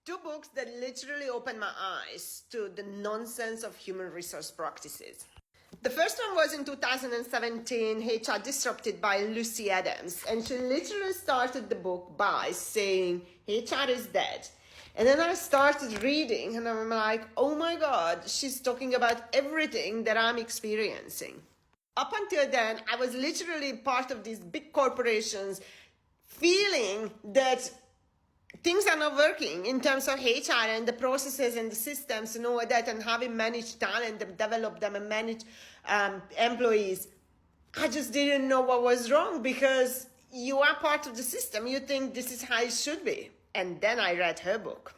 Two books that literally opened my eyes to the nonsense of human resource practices. The first one was in 2017, HR Disrupted by Lucy Adams. And she literally started the book by saying, HR is dead. And then I started reading and I'm like, oh my God, she's talking about everything that I'm experiencing. Up until then, I was literally part of these big corporations feeling that things are not working in terms of HR and the processes and the systems and all that, and how we manage talent and develop them and manage employees. I just didn't know what was wrong because you are part of the system. You think this is how it should be. And then I read her book.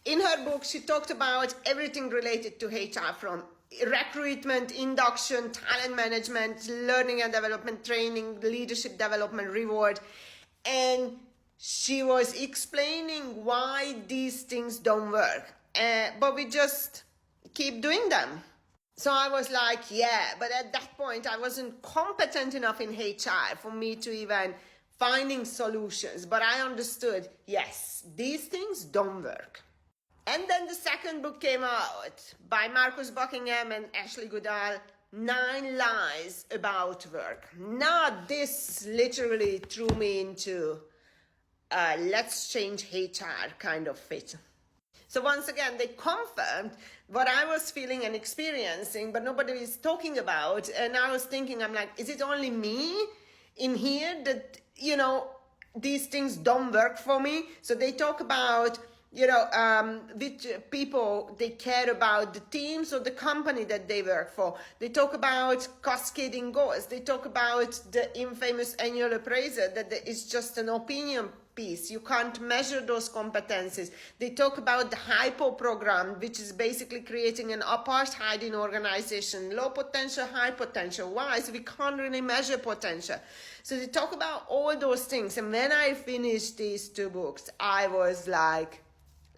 In her book, she talked about everything related to HR, from recruitment, induction, talent management, learning and development, training, leadership development, reward. And she was explaining why these things don't work, but we just keep doing them. So I was like, yeah, but at that point I wasn't competent enough in HR for me to even finding solutions. But I understood, yes, these things don't work. And then the second book came out by Marcus Buckingham and Ashley Goodall, 9 Lies About Work. Now this literally threw me into let's change HR kind of fit. So once again, they confirmed what I was feeling and experiencing, but nobody is talking about. And I was thinking, I'm like, is it only me in here that, these things don't work for me? So they talk about, which people they care about, the teams or the company that they work for. They talk about cascading goals. They talk about the infamous annual appraisal, that is just an opinion piece. You can't measure those competencies. They talk about the hypo program, which is basically creating an apartheid in organization, low potential, high potential. Why? So we can't really measure potential. So they talk about all those things. And when I finished these two books, I was like,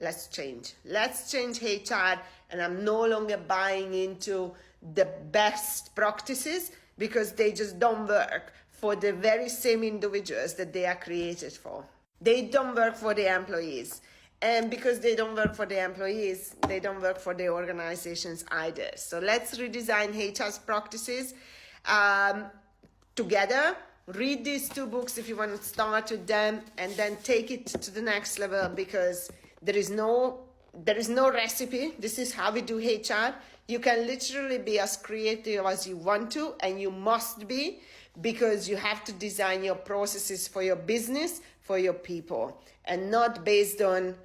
let's change HR. And I'm no longer buying into the best practices because they just don't work for the very same individuals that they are created for. They don't work for the employees. And because they don't work for the employees, they don't work for the organizations either. So let's redesign HR's practices together. Read these two books if you want to start with them, and then take it to the next level, because there is no recipe. This is how we do HR. You can literally be as creative as you want to, and you must be, because you have to design your processes for your business, for your people, and not based on